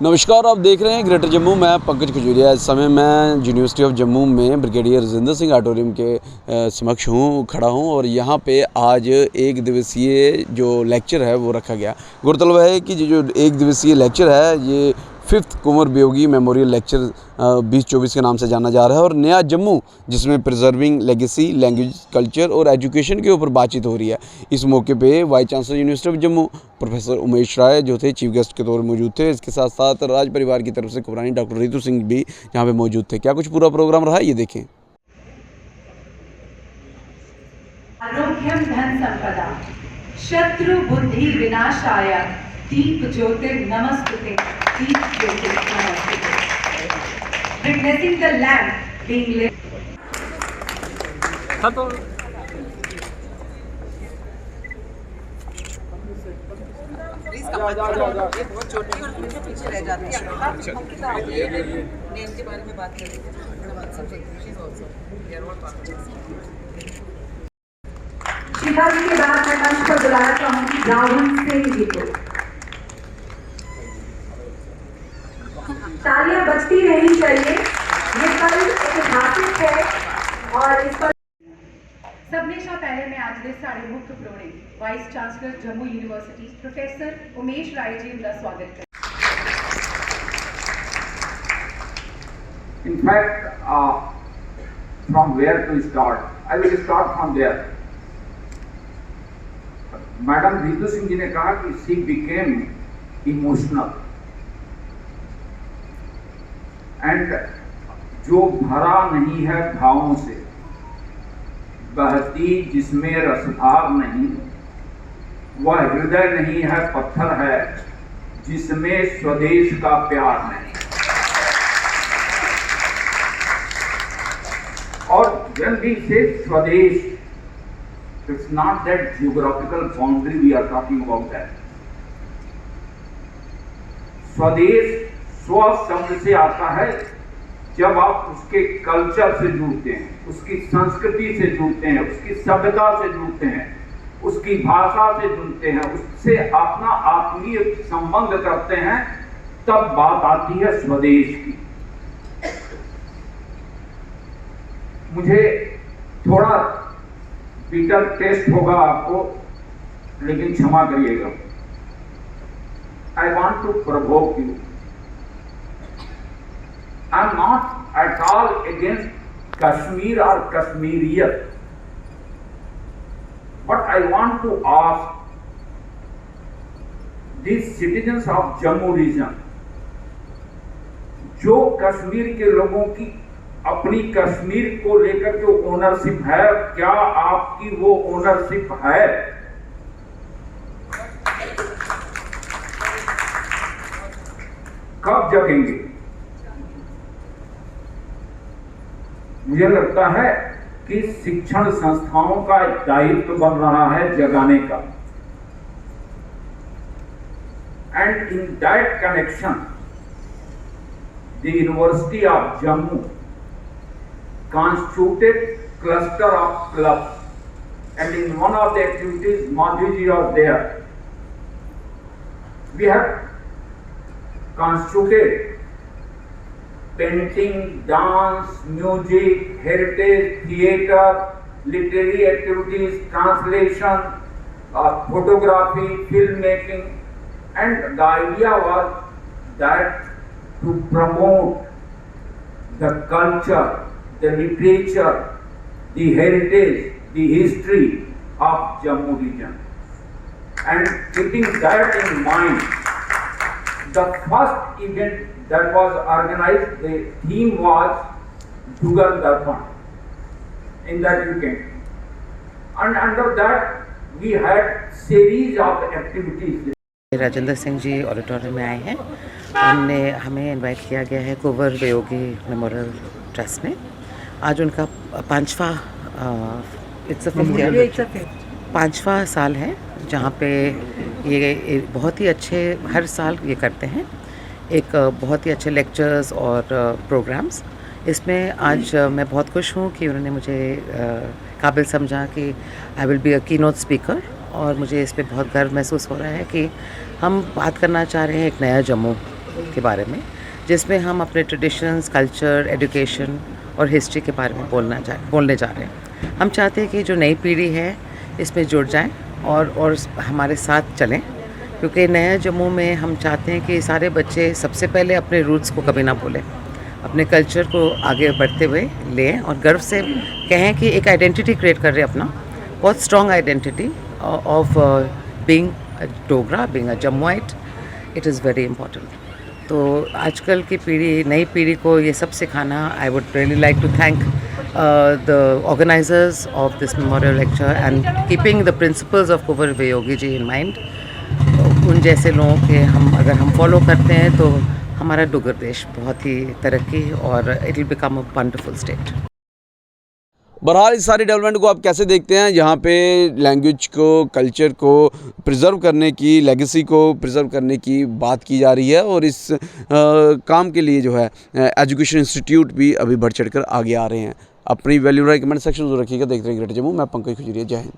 नमस्कार, आप देख रहे हैं ग्रेटर जम्मू। मैं पंकज खजूरिया। इस समय मैं यूनिवर्सिटी ऑफ जम्मू में ब्रिगेडियर राजेंद्र सिंह ऑडिटोरियम के समक्ष खड़ा हूँ और यहाँ पे आज एक दिवसीय जो लेक्चर है वो रखा गया। गौरतलब है कि जो एक दिवसीय लेक्चर है ये 5th Kunwar Viyogi memorial lecture 2024 के नाम से जाना जा रहा है और नया जम्मू जिसमें प्रिजर्विंग लेगेसी, लैंग्वेज, कल्चर और एजुकेशन के ऊपर बातचीत हो रही है। इस मौके पे vice chancellor university of Jammu professor Umesh Rai जो थे चीफ गेस्ट के तौर पर मौजूद थे। इसके साथ साथ राज परिवार की तरफ से कुबरानी डॉक्टर रितु सिंह भी यहाँ पे मौजूद थे। क्या कुछ पूरा प्रोग्राम रहा ये देखें। आरोग्यम धन संपदा शत्रु बुद्धि विनाशाय दीप ज्योतिर नमस्ते दीप ज्योतिर नमस्ते। Witnessing the lamp being lit. ये बहुत छोटी और फिर पीछे रह जाती है। नेम के बारे में बात करेंगे। शिखा जी के बाद मैं मंच पर बुलाना चाहूंगी राहुल सिंह जी को। तालियां बजती रहनी चाहिए। ये कल ऐतिहासिक है और इस पर सबनेशा पहले मैं आज दे साढ़े मुख्य प्रवणे vice chancellor Jammu university professor Umesh Rai ji का स्वागत करते। In fact, from where to start? I will start from there. Madam Ritu Singh ji ने कहा कि she became emotional and जो भरा नहीं है भावों से, बहती जिसमें रसभाव नहीं, वह हृदय नहीं है पत्थर है जिसमें स्वदेश का प्यार नहीं। और when we say स्वदेश, it's not that geographical boundary we are talking about that. स्वदेश स्व शब्द से आता है जब आप उसके कल्चर से जुड़ते हैं, उसकी संस्कृति से जुड़ते हैं, उसकी सभ्यता से जुड़ते हैं, उसकी भाषा से जुड़ते हैं, उससे अपना आत्मीय संबंध करते हैं, तब बात आती है स्वदेश की। मुझे थोड़ा बीटर टेस्ट होगा आपको, लेकिन क्षमा करिएगा। I want to provoke you. I am not at all against Kashmir or Kashmiriyat, but I want to ask these citizens of Jammu region, जो कश्मीर के लोगों की अपनी कश्मीर को लेकर के ओनरशिप है, क्या आपकी वो ओनरशिप है? कब जगेंगे? मुझे लगता है कि शिक्षण संस्थाओं का एक दायित्व बन रहा है जगाने का। And in that connection the university of Jammu constituted cluster of clubs, and in one of the activities Madhu ji was there. We have constituted painting, dance, music, heritage, theatre, literary activities, translation, photography, filmmaking, and the idea was that to promote the culture, the literature, the heritage, the history of Jammu region. And keeping that in mind, the first event that was organized, the theme was Jugal Darpan in that weekend. And under that, we had series of activities. Rajendra Singh ji auditorium में आए हैं। हमें invite किया गया है Kunwar Viyogi memorial trust ने। आज उनका पाँचवा साल है जहाँ पे ये बहुत ही अच्छे हर साल ये करते हैं, एक बहुत ही अच्छे लेक्चर्स और प्रोग्राम्स। इसमें आज मैं बहुत खुश हूँ कि उन्होंने मुझे काबिल समझा कि I will be a keynote speaker और मुझे इस पे बहुत गर्व महसूस हो रहा है कि हम बात करना चाह रहे हैं एक नया जम्मू, के बारे में, जिसमें हम अपने ट्रेडिशंस, कल्चर, एजुकेशन और हिस्ट्री के बारे में बोलने जा रहे हैं। हम चाहते हैं कि जो नई पीढ़ी है इसमें जुड़ जाएं और हमारे साथ चलें, क्योंकि नया जम्मू में हम चाहते हैं कि सारे बच्चे सबसे पहले अपने रूट्स को कभी ना भूलें, अपने कल्चर को आगे बढ़ते हुए लें और गर्व से कहें कि एक आइडेंटिटी क्रिएट कर रहे हैं अपना, बहुत strong identity of being a Dogra, being a Jammuite. It is very important. तो आजकल की पीढ़ी, नई पीढ़ी को ये सब सिखाना, I would really like to thank the organisers of this memorial lecture and keeping the principles of Kunwar Viyogi ji in mind. उन जैसे लोगों के अगर हम फॉलो करते हैं तो हमारा डुगर देश बहुत ही तरक्की और it will become a wonderful state. बहरहाल इस सारी डेवलपमेंट को आप कैसे देखते हैं, जहाँ पे लैंग्वेज को, कल्चर को प्रिजर्व करने की, लेगेसी को प्रिजर्व करने की बात की जा रही है और इस काम के लिए जो है एजुकेशन इंस्टीट्यूट भी अभी बढ़ चढ़ कर आगे आ रहे हैं। अपनी वैल्यू राय कमेंट सेक्शन में रखिएगा। देखते रहिए ग्रेटर जम्मू। मैं पंकज खजूरिया। जय हिंद।